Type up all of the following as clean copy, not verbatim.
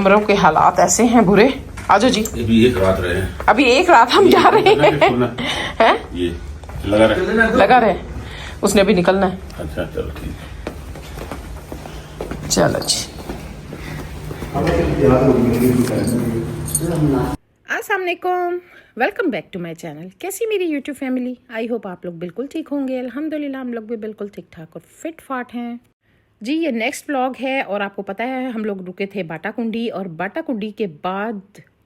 कमरों के हालात ऐसे हैं बुरे। आजो जी, अभी एक रात रहे हैं, अभी एक रात हम जा रहे हैं। ये लगा रहे, उसने अभी निकलना है। अच्छा चलो ठीक है। चलो जी, अस्सलाम वालेकुम, welcome back to my channel. कैसी मेरी यूट्यूब फैमिली? आई होप आप लोग बिल्कुल ठीक होंगे। अल्हम्दुलिल्लाह हम लोग भी बिल्कुल ठीक ठाक और फिट फाट हैं जी। ये नेक्स्ट व्लॉग है और आपको पता है हम लोग रुके थे बाटा कुंडी, और बाटा कुंडी के बाद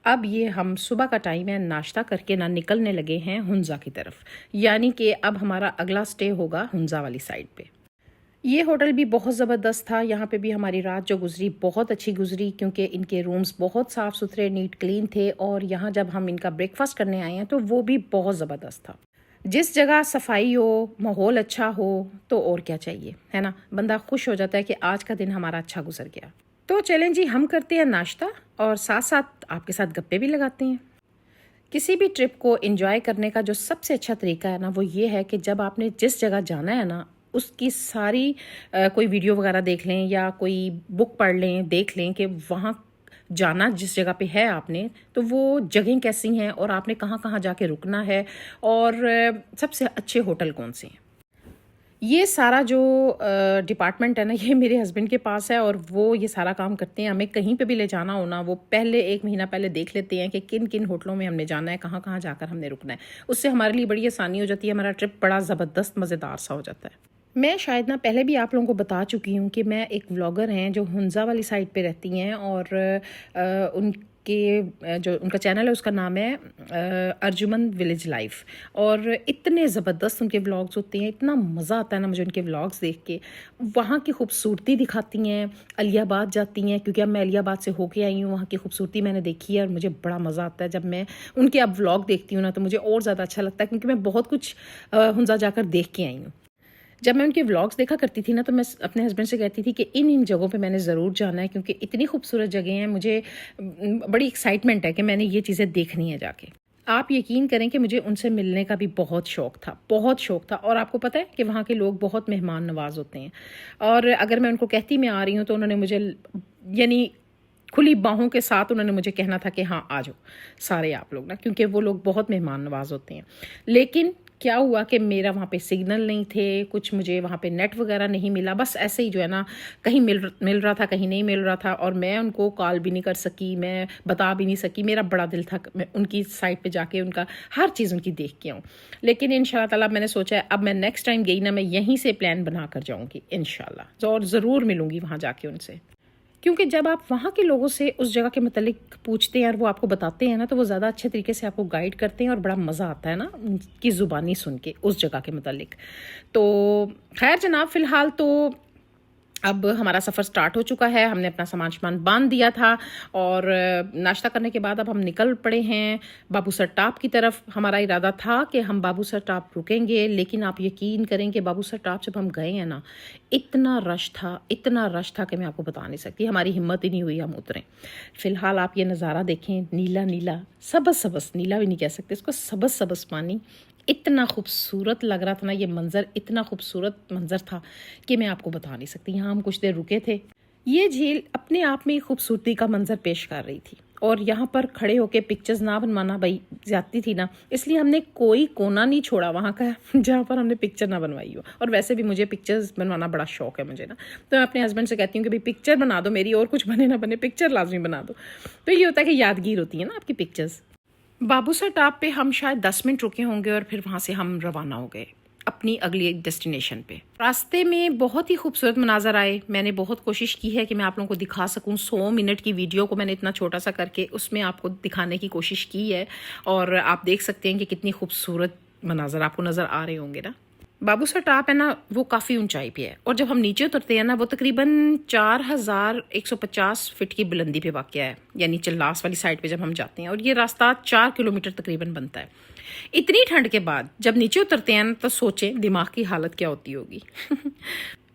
अब ये हम सुबह का टाइम है, नाश्ता करके ना निकलने लगे हैं हुंजा की तरफ। यानी कि अब हमारा अगला स्टे होगा हुंजा वाली साइड पे। ये होटल भी बहुत ज़बरदस्त था। यहाँ पे भी हमारी रात जो गुजरी बहुत अच्छी गुजरी, क्योंकि इनके रूम्स बहुत साफ़ सुथरे नीट क्लीन थे। और यहाँ जब हम इनका ब्रेकफास्ट करने आए हैं तो वो भी बहुत ज़बरदस्त था। जिस जगह सफाई हो, माहौल अच्छा हो, तो और क्या चाहिए, है ना। बंदा खुश हो जाता है कि आज का दिन हमारा अच्छा गुजर गया। तो चलें जी, हम करते हैं नाश्ता और साथ साथ आपके साथ गप्पे भी लगाते हैं। किसी भी ट्रिप को एंजॉय करने का जो सबसे अच्छा तरीका है ना, वो ये है कि जब आपने जिस जगह जाना है ना, उसकी सारी कोई वीडियो वगैरह देख लें या कोई बुक पढ़ लें, देख लें कि वहाँ जाना जिस जगह पे है आपने, तो वो जगह कैसी हैं और आपने कहाँ कहाँ जाके रुकना है, और सबसे अच्छे होटल कौन से हैं। ये सारा जो डिपार्टमेंट है ना, ये मेरे हस्बैंड के पास है और वो ये सारा काम करते हैं। हमें कहीं पे भी ले जाना हो ना, वो पहले 1 महीना पहले देख लेते हैं कि किन किन होटलों में हमने जाना है, कहाँ कहाँ जाकर हमने रुकना है। उससे हमारे लिए बड़ी आसानी हो जाती है, हमारा ट्रिप बड़ा ज़बरदस्त मज़ेदार सा हो जाता है। मैं शायद ना पहले भी आप लोगों को बता चुकी हूँ कि मैं एक व्लॉगर हैं जो हुंजा वाली साइड पे रहती हैं, और जो उनका चैनल है उसका नाम है अर्जुमन विलेज लाइफ। और इतने ज़बरदस्त उनके व्लॉग्स होते हैं, इतना मज़ा आता है ना मुझे उनके व्लॉग्स देख के। वहाँ की खूबसूरती दिखाती हैं, अलियाबाद जाती हैं, क्योंकि अब मैं अलियाबाद से होके आई हूँ। वहाँ की खूबसूरती मैंने देखी है और मुझे बड़ा मज़ा आता है जब मैं उनके अब व्लॉग देखती हूँ ना, तो मुझे और ज़्यादा अच्छा लगता है, क्योंकि मैं बहुत कुछ हुंजा जाकर देख के आई हूँ। जब मैं उनके व्लॉग्स देखा करती थी ना, तो मैं अपने हस्बैंड से कहती थी कि इन इन जगहों पे मैंने ज़रूर जाना है, क्योंकि इतनी खूबसूरत जगह हैं। मुझे बड़ी एक्साइटमेंट है कि मैंने ये चीज़ें देखनी है जाके। आप यकीन करें कि मुझे उनसे मिलने का भी बहुत शौक़ था, बहुत शौक़ था। और आपको पता है कि वहाँ के लोग बहुत मेहमान नवाज होते हैं, और अगर मैं उनको कहती मैं आ रही हूँ तो उन्होंने मुझे यानी खुली बाहों के साथ उन्होंने मुझे कहना था कि हाँ आ जाओ सारे आप लोग ना, क्योंकि वो लोग बहुत मेहमान नवाज होते हैं। लेकिन क्या हुआ कि मेरा वहाँ पे सिग्नल नहीं थे, कुछ मुझे वहाँ पे नेट वगैरह नहीं मिला, बस ऐसे ही जो है ना, कहीं मिल रहा था, कहीं नहीं मिल रहा था, और मैं उनको कॉल भी नहीं कर सकी, मैं बता भी नहीं सकी। मेरा बड़ा दिल था मैं उनकी साइट पे जाके उनका हर चीज़ उनकी देख के आऊँ। लेकिन इंशाल्लाह ताला मैंने सोचा अब मैं नेक्स्ट टाइम गई ना, मैं यहीं से प्लान बना कर जाऊँगी इंशाल्लाह, और ज़रूर मिलूँगी वहाँ जाके उनसे। क्योंकि जब आप वहाँ के लोगों से उस जगह के मतलब पूछते हैं और वो आपको बताते हैं ना, तो वो ज़्यादा अच्छे तरीके से आपको गाइड करते हैं और बड़ा मज़ा आता है ना उनकी ज़ुबानी सुन के उस जगह के मतलब। तो खैर जनाब, फ़िलहाल तो अब हमारा सफ़र स्टार्ट हो चुका है। हमने अपना सामान बांध दिया था और नाश्ता करने के बाद अब हम निकल पड़े हैं बाबूसर टाप की तरफ। हमारा इरादा था कि हम बाबूसर टाप रुकेंगे, लेकिन आप यकीन करें कि बाबूसर टाप जब हम गए हैं ना, इतना रश था कि मैं आपको बता नहीं सकती। हमारी हिम्मत ही नहीं हुई हम उतरें। फ़िलहाल आप ये नज़ारा देखें, नीला नीला सबस, नीला भी नहीं कह सकते इसको, सबस पानी। इतना खूबसूरत लग रहा था ना ये मंज़र, इतना खूबसूरत मंज़र था कि मैं आपको बता नहीं सकती। यहाँ हम कुछ देर रुके थे। ये झील अपने आप में खूबसूरती का मंज़र पेश कर रही थी, और यहाँ पर खड़े होके पिक्चर्स ना बनवाना भाई ज़्यादती थी ना, इसलिए हमने कोई कोना नहीं छोड़ा वहाँ का जहाँ पर हमने पिक्चर ना बनवाई हो। और वैसे भी मुझे पिक्चर्स बनवाना बड़ा शौक है मुझे ना, तो मैं अपने हस्बैंड से कहती हूँ कि भाई पिक्चर बना दो मेरी, और कुछ बने ना बने पिक्चर लाजमी बना दो। तो ये होता है कि यादगीर होती है ना आपकी पिक्चर्स। बाबूसर टाप पे हम शायद 10 मिनट रुके होंगे और फिर वहाँ से हम रवाना हो गए अपनी अगली डेस्टिनेशन पे। रास्ते में बहुत ही खूबसूरत मनाजर आए। मैंने बहुत कोशिश की है कि मैं आप लोगों को दिखा सकूं। 100 मिनट की वीडियो को मैंने इतना छोटा सा करके उसमें आपको दिखाने की कोशिश की है, और आप देख सकते हैं कि कितनी खूबसूरत मनाजर आपको नज़र आ रहे होंगे ना। बाबूसर टाप है ना, वो काफ़ी ऊंचाई पे है, और जब हम नीचे उतरते हैं ना, वो तकरीबन 4150 फीट की बुलंदी पे वाक़या है, यानी चिल्लास वाली साइड पे जब हम जाते हैं। और ये रास्ता 4 किलोमीटर तकरीबन बनता है। इतनी ठंड के बाद जब नीचे उतरते हैं ना, तो सोचें दिमाग की हालत क्या होती होगी।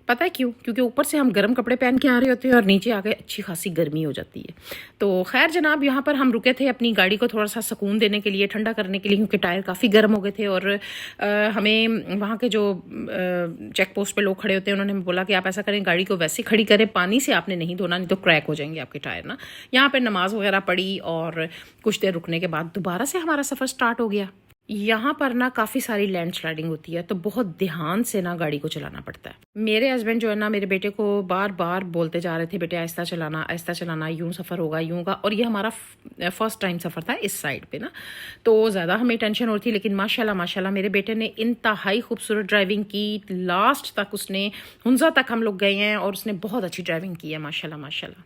पता है क्यों? क्योंकि ऊपर से हम गर्म कपड़े पहन के आ रहे होते हैं और नीचे आके अच्छी खासी गर्मी हो जाती है। तो खैर जनाब, यहाँ पर हम रुके थे अपनी गाड़ी को थोड़ा सा सुकून देने के लिए, ठंडा करने के लिए, क्योंकि टायर काफ़ी गर्म हो गए थे। और हमें वहाँ के जो चेक पोस्ट पे लोग खड़े होते हैं उन्होंने हमें बोला कि आप ऐसा करें, गाड़ी को वैसे खड़ी करें, पानी से आपने नहीं धोना, नहीं तो क्रैक हो जाएंगे आपके टायर ना। यहाँ पर नमाज वगैरह पढ़ी और कुछ देर रुकने के बाद दोबारा से हमारा सफ़र स्टार्ट हो गया। यहाँ पर ना काफ़ी सारी लैंड स्लाइडिंग होती है, तो बहुत ध्यान से ना गाड़ी को चलाना पड़ता है। मेरे हस्बैंड जो है ना मेरे बेटे को बार बार बोलते जा रहे थे, बेटे आहिस्ता चलाना, यूं सफ़र होगा, यूं होगा। और ये हमारा फर्स्ट टाइम सफ़र था इस साइड पे ना, तो ज़्यादा हमें टेंशन हो रही थी। लेकिन माशाल्लाह मेरे बेटे ने इंतहाई खूबसूरत ड्राइविंग की। लास्ट तक उसने, हुंजा तक हम लोग गए हैं और उसने बहुत अच्छी ड्राइविंग की है माशाल्लाह।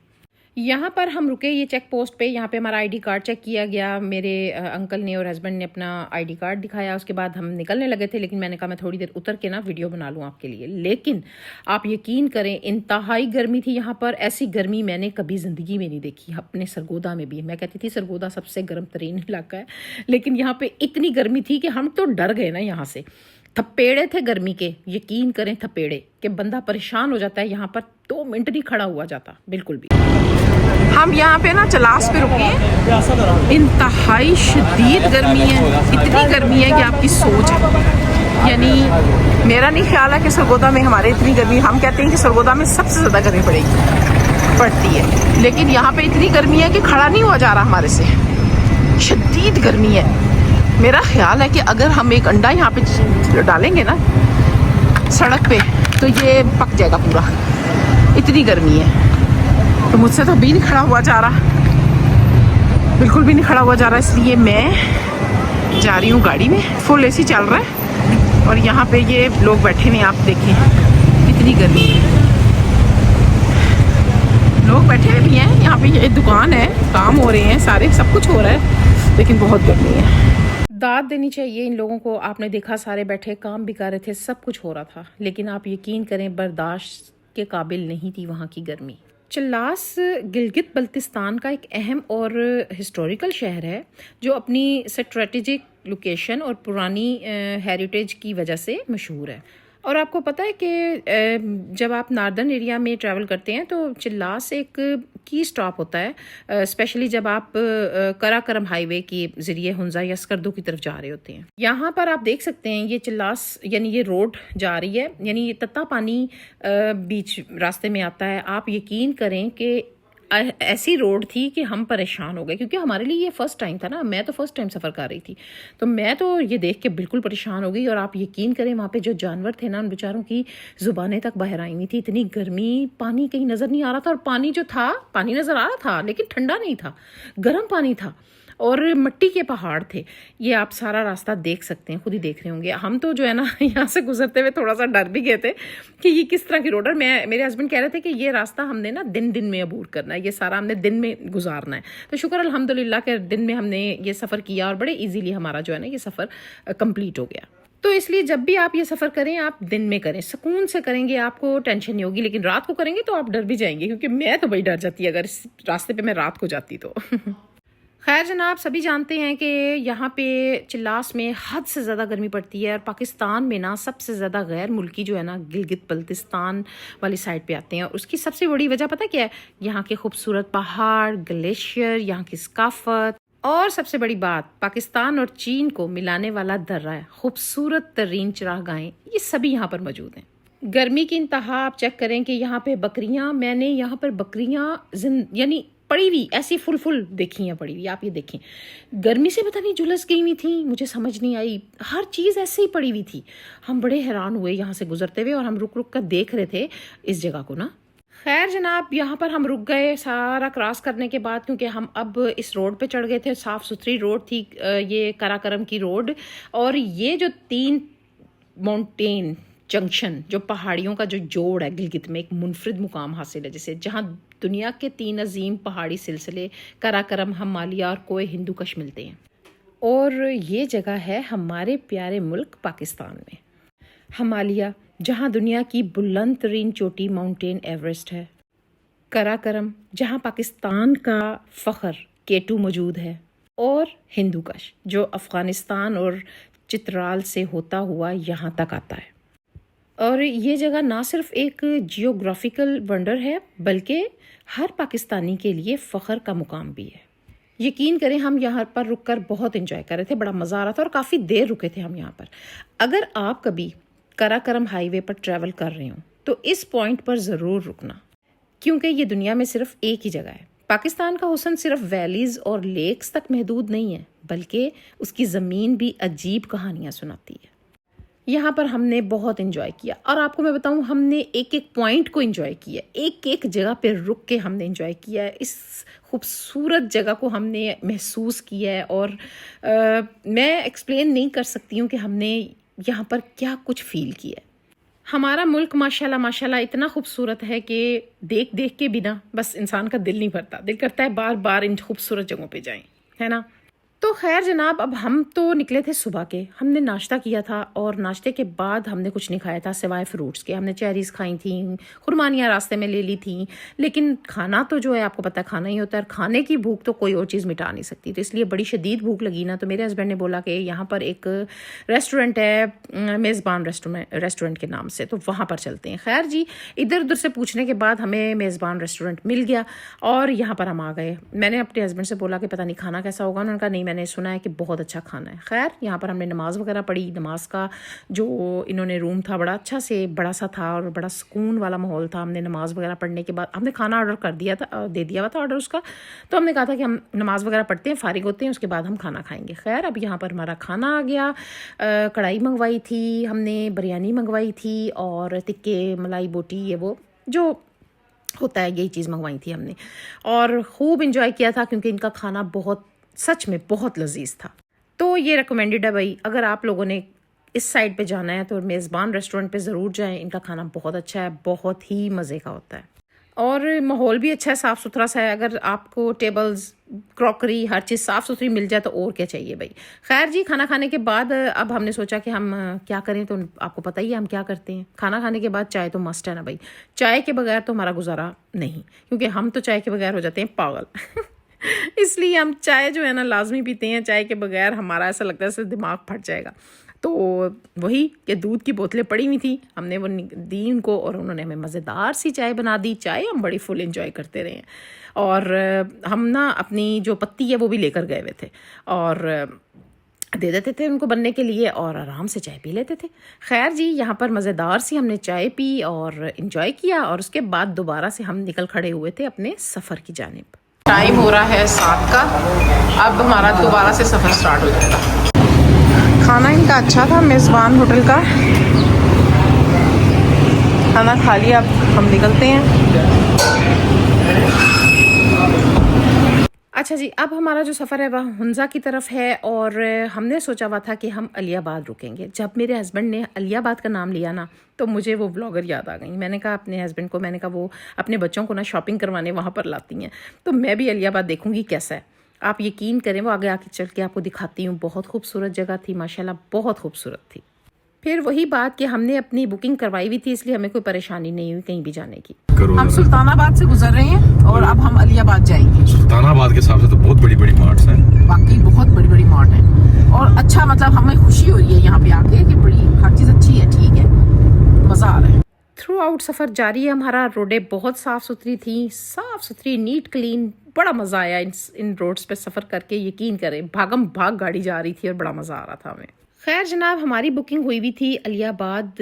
यहाँ पर हम रुके ये चेक पोस्ट पे, यहाँ पे हमारा आईडी कार्ड चेक किया गया। मेरे अंकल ने और हस्बैंड ने अपना आईडी कार्ड दिखाया। उसके बाद हम निकलने लगे थे, लेकिन मैंने कहा मैं थोड़ी देर उतर के ना वीडियो बना लूँ आपके लिए। लेकिन आप यकीन करें, इंतहाई गर्मी थी यहाँ पर। ऐसी गर्मी मैंने कभी ज़िंदगी में नहीं देखी। अपने सरगोदा में भी, मैं कहती थी सरगोदा सबसे गर्म तरीन इलाका है, लेकिन यहाँ पर इतनी गर्मी थी कि हम तो डर गए ना। यहाँ से थपेड़े थे गर्मी के, यकीन करें थपेड़े, कि बंदा परेशान हो जाता है। यहाँ पर 2 मिनट नहीं खड़ा हुआ जाता बिल्कुल भी। हम यहाँ पे ना चलास पे रुके हैं। इंतहाई शदीद गर्मी है, इतनी गर्मी है कि आपकी सोच है। यानी मेरा नहीं ख्याल है कि सरगोदा में हमारे इतनी गर्मी, हम कहते हैं कि सरगोदा में सबसे ज़्यादा गर्मी पड़ती है, लेकिन यहाँ पे इतनी गर्मी है कि खड़ा नहीं हुआ जा रहा हमारे से। शदीद गर्मी है। मेरा ख्याल है कि अगर हम एक अंडा यहाँ पे डालेंगे ना सड़क पे, तो ये पक जाएगा पूरा, इतनी गर्मी है। तो मुझसे तो भी नहीं खड़ा हुआ जा रहा, बिल्कुल भी नहीं खड़ा हुआ जा रहा। इसलिए मैं जा रही हूँ गाड़ी में, फुल एसी चल रहा है और यहाँ पे ये लोग बैठे हैं, आप देखें कितनी गर्मी है। लोग बैठे हुए भी हैं यहाँ पे, ये दुकान है, काम हो रहे हैं सारे, सब कुछ हो रहा है, लेकिन बहुत गर्मी है। दाद देनी चाहिए इन लोगों को। आपने देखा सारे बैठे काम भी कर रहे थे, सब कुछ हो रहा था, लेकिन आप यकीन करें बर्दाश्त के काबिल नहीं थी वहाँ की गर्मी। चिल्लास गिलगित बल्तिस्तान का एक अहम और हिस्टोरिकल शहर है, जो अपनी स्ट्रेटेजिक लोकेशन और पुरानी हेरिटेज की वजह से मशहूर है। और आपको पता है कि जब आप नार्दर्न एरिया में ट्रैवल करते हैं तो चिल्लास एक की स्टॉप होता है, स्पेशली जब आप कराकरम हाईवे के ज़रिए हुंजा या स्कर्दो की तरफ जा रहे होते हैं। यहाँ पर आप देख सकते हैं ये चिल्लास, यानी ये रोड जा रही है, यानी ये तत्ता पानी बीच रास्ते में आता है। आप यकीन करें कि ऐसी रोड थी कि हम परेशान हो गए, क्योंकि हमारे लिए ये फर्स्ट टाइम था ना। मैं तो फर्स्ट टाइम सफ़र कर रही थी, तो मैं तो ये देख के बिल्कुल परेशान हो गई। और आप यकीन करें वहाँ पे जो जानवर थे ना, उन बेचारों की ज़ुबानें तक बाहर आई हुई थी। इतनी गर्मी, पानी कहीं नज़र नहीं आ रहा था, और पानी जो था, पानी नज़र आ रहा था लेकिन ठंडा नहीं था, गर्म पानी था, और मिट्टी के पहाड़ थे। ये आप सारा रास्ता देख सकते हैं, खुद ही देख रहे होंगे। हम तो जो है ना यहाँ से गुजरते हुए थोड़ा सा डर भी गए थे कि ये किस तरह की रोड है। मेरे हस्बैंड कह रहे थे कि ये रास्ता हमने ना दिन में अबूर करना है, ये सारा हमने दिन में गुजारना है। तो शुक्र अल्हम्दुलिल्लाह के दिन में हमने ये सफ़र किया और बड़े ईजीली हमारा जो है ना ये सफ़र कंप्लीट हो गया। तो इसलिए जब भी आप ये सफ़र करें, आप दिन में करें, सुकून से करेंगे, आपको टेंशन नहीं होगी। लेकिन रात को करेंगे तो आप डर भी जाएंगे, क्योंकि मैं तो बड़ी डर जाती अगर इस रास्ते पे मैं रात को जाती तो। खैर जनाब, सभी जानते हैं कि यहाँ पे चिल्लास में हद से ज़्यादा गर्मी पड़ती है, और पाकिस्तान में ना सबसे ज़्यादा गैर मुल्की जो है ना गिलगित बल्तिस्तान वाली साइड पे आते हैं। और उसकी सबसे बड़ी वजह पता क्या है? यहाँ के खूबसूरत पहाड़, ग्लेशियर, यहाँ की सकाफत, और सबसे बड़ी बात, पाकिस्तान और चीन को मिलाने वाला दर्रा है, खूबसूरत तरीन चरागाहें, ये सभी यहाँ पर मौजूद हैं। गर्मी की इंतहा आप चेक करें कि यहाँ पे बकरियाँ, मैंने यहाँ पर बकरियाँ यानी पड़ी हुई ऐसी फुल देखी हैं, पड़ी हुई। आप ये देखें, गर्मी से पता नहीं झुलस गई हुई थी, मुझे समझ नहीं आई, हर चीज़ ऐसे ही पड़ी हुई थी। हम बड़े हैरान हुए यहाँ से गुजरते हुए, और हम रुक कर देख रहे थे इस जगह को ना। खैर जनाब, यहाँ पर हम रुक गए सारा क्रॉस करने के बाद, क्योंकि हम अब इस रोड पे चढ़ गए थे। साफ़ सुथरी रोड थी ये कराकरम की रोड, और ये जो 3 माउंटेन जंक्शन, जो पहाड़ियों का जो जोड़ है गिलगित में, एक मुनफरिद मुकाम हासिल है जिसे, जहाँ दुनिया के 3 अजीम पहाड़ी सिलसिले कराकरम, हिमालय और कोय हिंदुकश मिलते हैं। और ये जगह है हमारे प्यारे मुल्क पाकिस्तान में। हिमालय, जहाँ दुनिया की बुलंद तरीन चोटी माउंटेन एवरेस्ट है। कराकरम, जहाँ पाकिस्तान का फ़ख्र K2 मौजूद है। और हिंदुकश, जो अफ़गानिस्तान और चित्राल से होता हुआ यहाँ तक आता है। और ये जगह ना सिर्फ एक जियोग्राफिकल वंडर है बल्कि हर पाकिस्तानी के लिए फ़ख्र का मुकाम भी है। यकीन करें हम यहाँ पर रुककर बहुत एंजॉय कर रहे थे, बड़ा मज़ा आ रहा था और काफ़ी देर रुके थे हम यहाँ पर। अगर आप कभी कराकरम हाईवे पर ट्रैवल कर रहे हो तो इस पॉइंट पर ज़रूर रुकना, क्योंकि ये दुनिया में सिर्फ एक ही जगह है। पाकिस्तान का हुस्न सिर्फ वैलीज़ और लेक्स तक महदूद नहीं है, बल्कि उसकी ज़मीन भी अजीब कहानियाँ सुनाती है। यहाँ पर हमने बहुत इन्जॉय किया और आपको मैं बताऊँ, हमने एक एक पॉइंट को इन्जॉय किया, एक एक जगह पे रुक के हमने इन्जॉय किया है। इस खूबसूरत जगह को हमने महसूस किया है और मैं एक्सप्लेन नहीं कर सकती हूँ कि हमने यहाँ पर क्या कुछ फ़ील किया है। हमारा मुल्क माशाल्लाह माशाल्लाह इतना खूबसूरत है कि देख देख के बिना बस इंसान का दिल नहीं भरता, दिल करता है बार बार इन खूबसूरत जगहों पे जाएं, है ना। तो खैर जनाब, अब हम तो निकले थे सुबह के, हमने नाश्ता किया था और नाश्ते के बाद हमने कुछ नहीं खाया था सिवाय फ्रूट्स के। हमने चेरीज़ खाई थी, खुरमानियाँ रास्ते में ले ली थी, लेकिन खाना तो जो है आपको पता है खाना ही होता है, और खाने की भूख तो कोई और चीज़ मिटा नहीं सकती। तो इसलिए बड़ी शदीद भूख लगी ना, तो मेरे हस्बैंड ने बोला कि यहाँ पर एक रेस्टोरेंट है मेज़बान रेस्टोरेंट के नाम से, तो वहाँ पर चलते हैं। खैर जी, इधर उधर से पूछने के बाद हमें मेज़बान रेस्टोरेंट मिल गया और यहाँ पर हम आ गए। मैंने अपने हस्बैंड से बोला कि पता नहीं खाना कैसा होगा, उन्होंने कहा नहीं, मैंने सुना है कि बहुत अच्छा खाना है। खैर यहाँ पर हमने नमाज़ वगैरह पढ़ी। नमाज का जो इन्होंने रूम था बड़ा अच्छा से बड़ा सा था और बड़ा सुकून वाला माहौल था। हमने नमाज़ वगैरह पढ़ने के बाद हमने खाना ऑर्डर कर दिया था, दे दिया हुआ था ऑर्डर उसका, तो हमने कहा था कि हम नमाज़ वगैरह पढ़ते हैं, फारिग होते हैं, उसके बाद हम खाना खाएंगे। खैर अब यहाँ पर हमारा खाना आ गया। कढ़ाई मंगवाई थी हमने, बिरयानी मंगवाई थी और टिक्के मलाई बोटी, ये वो जो होता है यही चीज़ मंगवाई थी हमने और ख़ूब इंजॉय किया था, क्योंकि इनका खाना बहुत सच में बहुत लजीज था। तो ये रिकमेंडेड है भाई, अगर आप लोगों ने इस साइड पे जाना है तो मेज़बान रेस्टोरेंट पे ज़रूर जाएं। इनका खाना बहुत अच्छा है, बहुत ही मज़े का होता है और माहौल भी अच्छा है, साफ़ सुथरा सा है। अगर आपको टेबल्स क्रॉकरी हर चीज़ साफ़ सुथरी मिल जाए तो और क्या चाहिए भाई। खैर जी, खाना खाने के बाद अब हमने सोचा कि हम क्या करें, तो आपको पता ही है हम क्या करते हैं। खाना खाने के बाद चाय तो मस्ट है ना भाई, चाय के बगैर तो हमारा गुजारा नहीं, क्योंकि हम तो चाय के बगैर हो जाते हैं पागल इसलिए हम चाय जो है ना लाजमी पीते हैं। चाय के बगैर हमारा ऐसा लगता है जैसे दिमाग फट जाएगा। तो वही कि दूध की बोतलें पड़ी हुई थी, हमने वो दी उनको और उन्होंने हमें मज़ेदार सी चाय बना दी। चाय हम बड़ी फुल एंजॉय करते रहे और हम ना अपनी जो पत्ती है वो भी लेकर गए हुए थे और दे देते थे उनको बनने के लिए और आराम से चाय पी लेते थे। खैर जी, यहाँ पर मज़ेदार सी हमने चाय पी और इन्जॉय किया और उसके बाद दोबारा से हम निकल खड़े हुए थे अपने सफ़र की जानिब। टाइम हो रहा है 7 का, अब हमारा दोबारा से सफ़र स्टार्ट हो जाएगा। खाना इनका अच्छा था, मेज़बान होटल का खाना खा लिया, अब हम निकलते हैं। अच्छा जी, अब हमारा जो सफ़र है वह हुंज़ा की तरफ है और हमने सोचा हुआ था कि हम अलियाबाद रुकेंगे। जब मेरे हस्बैंड ने अलियाबाद का नाम लिया ना, तो मुझे वो व्लॉगर याद आ गई। मैंने कहा अपने हस्बैंड को, मैंने कहा वो अपने बच्चों को ना शॉपिंग करवाने वहाँ पर लाती हैं, तो मैं भी अलियाबाद देखूँगी कैसा है। आप यकीन करें, वो आगे आके चल के आपको दिखाती हूँ। बहुत खूबसूरत जगह थी माशाल्लाह, बहुत खूबसूरत थी। फिर वही बात कि हमने अपनी बुकिंग करवाई हुई थी, इसलिए हमें कोई परेशानी नहीं हुई कहीं भी जाने की। हम सुल्तानाबाद से गुजर रहे हैं और अब हम अलियाबाद जाएंगे। सुल्तानाबाद के हिसाब से तो बहुत बड़ी बड़ी मार्ट्स हैं, वाकई बहुत बड़ी बड़ी मार्ट है और अच्छा, मतलब हमें खुशी हो रही है यहाँ पे आके कि बड़ी हर चीज़ अच्छी है, ठीक है, मज़ा आ रहा है। थ्रू आउट सफ़र जारी है हमारा। रोडें बहुत साफ़ सुथरी थी, साफ़ सुथरी, नीट क्लीन, बड़ा मज़ा आया इन रोड्स पे सफ़र करके। यकीन करें भागम भाग गाड़ी जा रही थी और बड़ा मज़ा आ रहा था हमें। खैर जनाब, हमारी बुकिंग हुई हुई थी अलियाबाद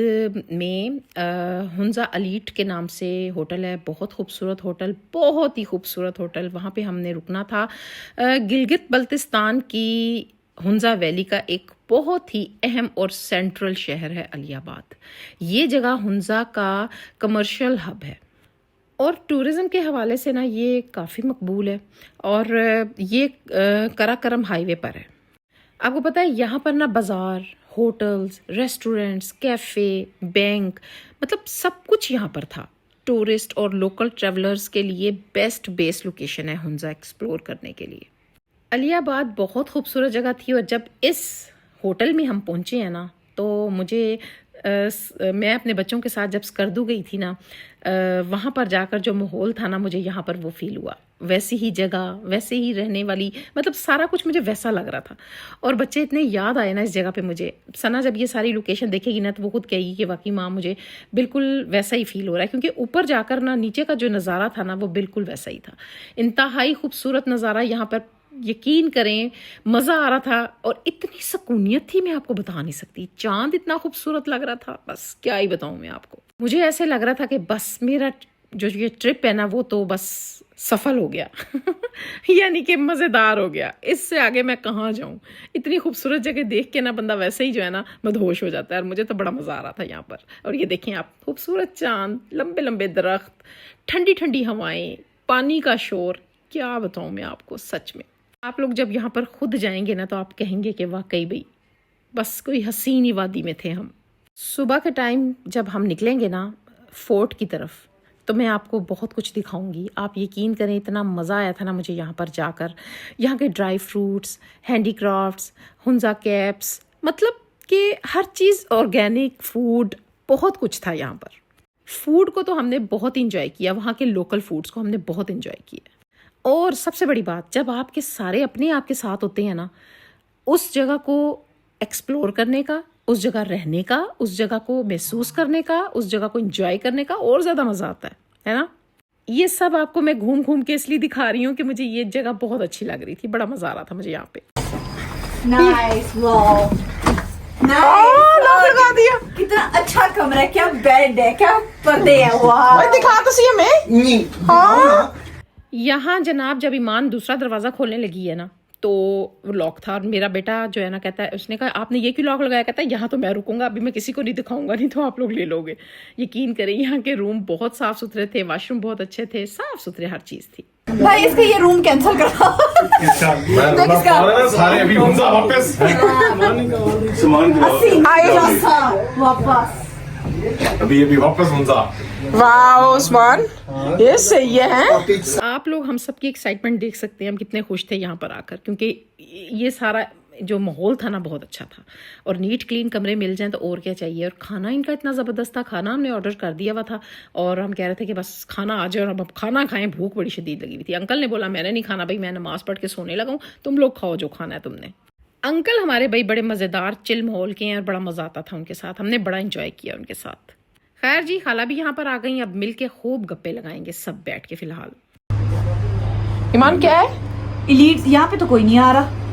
में हुंज़ा अलीट के नाम से होटल है। बहुत खूबसूरत होटल, बहुत ही खूबसूरत होटल। वहाँ पे हमने रुकना था। गिलगित बल्तिस्तान की हुंज़ा वैली का एक बहुत ही अहम और सेंट्रल शहर है अलियाबाद। ये जगह हुंज़ा का कमर्शियल हब है और टूरिज़म के हवाले से ना ये काफ़ी मकबूल है और ये कराकरम हाईवे पर है। आपको पता है यहाँ पर ना बाज़ार, होटल्स, रेस्टोरेंट्स, कैफ़े, बैंक, मतलब सब कुछ यहाँ पर था। टूरिस्ट और लोकल ट्रैवलर्स के लिए बेस्ट बेस लोकेशन है हुंज़ा एक्सप्लोर करने के लिए। अलियाबाद बहुत खूबसूरत जगह थी और जब इस होटल में हम पहुँचे हैं ना, तो मुझे मैं अपने बच्चों के साथ जब स्कर्दू गई थी ना, वहाँ पर जाकर जो माहौल था ना, मुझे यहाँ पर वो फील हुआ। वैसी ही जगह, वैसे ही रहने वाली, मतलब सारा कुछ मुझे वैसा लग रहा था। और बच्चे इतने याद आए ना इस जगह पे मुझे। सना जब ये सारी लोकेशन देखेगी ना तो वो खुद कहेगी कि वाकई माँ मुझे बिल्कुल वैसा ही फील हो रहा है, क्योंकि ऊपर जाकर ना नीचे का जो नज़ारा था ना वो बिल्कुल वैसा ही था। इंतहाई खूबसूरत नज़ारा यहाँ पर, यकीन करें मज़ा आ रहा था। और इतनी सुकूनियत थी, मैं आपको बता नहीं सकती। चांद इतना खूबसूरत लग रहा था, बस क्या ही बताऊं मैं आपको। मुझे ऐसे लग रहा था कि बस मेरा जो ये ट्रिप है ना वो तो बस सफल हो गया यानी कि मज़ेदार हो गया। इससे आगे मैं कहाँ जाऊं। इतनी खूबसूरत जगह देख के ना बंदा वैसे ही जो है ना मदहोश हो जाता है। और मुझे तो बड़ा मज़ा आ रहा था यहाँ पर। और ये देखें आप, खूबसूरत चांद, लंबे लंबे दरख्त, ठंडी ठंडी हवाएं, पानी का शोर, क्या बताऊं मैं आपको। सच में आप लोग जब यहाँ पर खुद जाएंगे ना तो आप कहेंगे कि वाकई भाई बस कोई हसीनी वादी में थे हम। सुबह के टाइम जब हम निकलेंगे ना फोर्ट की तरफ, तो मैं आपको बहुत कुछ दिखाऊंगी। आप यकीन करें इतना मज़ा आया था ना मुझे यहाँ पर जाकर। यहाँ के dry fruits, handicrafts, Hunza caps, मतलब कि हर चीज़ ऑर्गेनिक फूड, बहुत कुछ था यहाँ पर। फूड को तो हमने बहुत इंजॉय किया, वहाँ के लोकल फूड्स को हमने बहुत इंजॉय किया। और सबसे बड़ी बात, जब आपके सारे अपने आपके साथ होते हैं ना, उस जगह को एक्सप्लोर करने का, उस जगह रहने का, उस जगह को महसूस करने का, उस जगह को एंजॉय करने का और ज़्यादा मज़ा आता है ना। ये सब आपको मैं घूम घूम के इसलिए दिखा रही हूँ कि मुझे ये जगह बहुत अच्छी लग रही थी। बड़ा मज़ा आ रहा था मुझे यहाँ पे। नाइस, वाओ, लगा दिया। कितना अच्छा कमरा है, क्या बेड है, क्या पर्दे है, वाह। दिखा तो सही हमें। हाँ, यहाँ जनाब जब ईमान दूसरा दरवाज़ा खोलने लगी है ना तो वो लॉक था। और मेरा बेटा जो है ना कहता है, उसने कहा आपने ये क्यों लॉक लगाया? कहता है यहाँ तो मैं रुकूंगा, अभी मैं किसी को नहीं दिखाऊंगा, नहीं तो आप लोग ले लोगे। यकीन करें यहाँ के रूम बहुत साफ सुथरे थे, वॉशरूम बहुत अच्छे थे, साफ सुथरे हर चीज़ थी। भाई इसका ये रूम कैंसिल करो। सारे अभी हुंजा वापस सामान वापस अभी वापस हुंजा। वाह उस्मान, ये सही है। आप लोग हम सबकी एक्साइटमेंट देख सकते हैं, हम कितने खुश थे यहाँ पर आकर, क्योंकि ये सारा जो माहौल था ना बहुत अच्छा था। और नीट क्लीन कमरे मिल जाएं तो और क्या चाहिए। और खाना इनका इतना ज़बरदस्त था, खाना हमने ऑर्डर कर दिया हुआ था और हम कह रहे थे कि बस खाना आ जाए और अब खाना खाएं। भूख बड़ी शदीद लगी हुई थी। अंकल ने बोला मैंने नहीं खाना भाई, मैं नमाज़ पढ़ के सोने लगा हूँ, तुम लोग खाओ जो खाना है तुमने। अंकल हमारे भाई बड़े मज़ेदार चिल माहौल के हैं और बड़ा मज़ा आता था उनके साथ, हमने बड़ा इंजॉय किया उनके साथ। खैर जी, खाला भी यहाँ पर आ गई। अब मिल के खूब गप्पे लगाएंगे सब बैठ के। फिलहाल ईमान क्या है? इलीट यहाँ पे तो कोई नहीं आ रहा।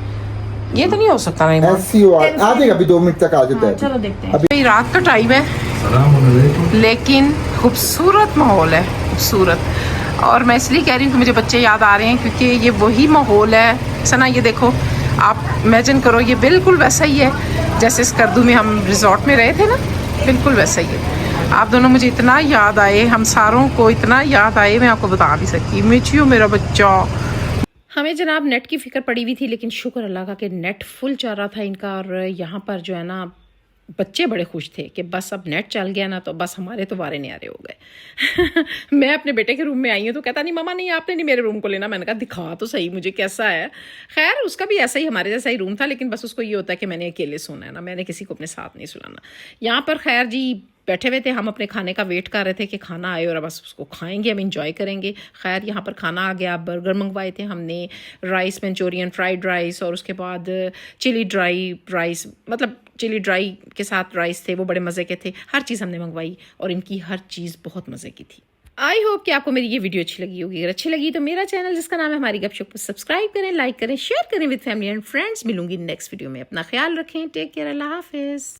ये तो नहीं हो सकता ना ईमान। आ जाएगा अभी 2 मिनट तक आ जाता है। चलो देखते हैं। अभी रात का टाइम है लेकिन खूबसूरत माहौल है, खूबसूरत। और मैं इसलिए कह रही हूँ कि मुझे बच्चे याद आ रहे हैं क्योंकि ये वही माहौल है। सना ये देखो, आप इमेजिन करो, ये बिल्कुल वैसा ही है जैसे स्कर्दू में हम रिजॉर्ट में रहे थे ना, बिल्कुल वैसा ही है। आप दोनों मुझे इतना याद आए, हम सारों को इतना याद आए, मैं आपको बता नहीं सकती। मिचियो मेरा बच्चा। हमें जनाब नेट की फिक्र पड़ी हुई थी, लेकिन शुक्र अल्लाह का कि नेट फुल चल रहा था इनका। और यहाँ पर जो है ना बच्चे बड़े खुश थे कि बस अब नेट चल गया ना तो बस हमारे तो वारे न्यारे हो गए। मैं अपने बेटे के रूम में आई हूँ तो कहता नहीं मम्मा नहीं आपने नहीं मेरे रूम को लेना। मैंने कहा दिखा तो सही मुझे कैसा है। खैर उसका भी ऐसा ही हमारे जैसा ही रूम था, लेकिन बस उसको ये होता है कि मैंने अकेले सोना है ना, मैंने किसी को अपने साथ नहीं सुलाना। यहाँ पर खैर जी बैठे हुए थे हम, अपने खाने का वेट कर रहे थे कि खाना आए और बस उसको खाएंगे, हम इंजॉय करेंगे। खैर यहाँ पर खाना आ गया। बर्गर मंगवाए थे हमने, राइस मंचूरियन, फ्राइड राइस और उसके बाद चिली ड्राई राइस, मतलब चिली ड्राई के साथ राइस थे, वो बड़े मज़े के थे। हर चीज़ हमने मंगवाई और इनकी हर चीज़ बहुत मज़े की थी। आई होप कि आपको मेरी ये वीडियो अच्छी लगी होगी। अगर अच्छी लगी तो मेरा चैनल जिसका नाम है हमारी गपशप को सब्सक्राइब करें, लाइक करें, शेयर करें विद फैमिली एंड फ्रेंड्स। मिलूंगी नेक्स्ट वीडियो में। अपना ख्याल रखें। Take care. अल्लाह हाफिज़।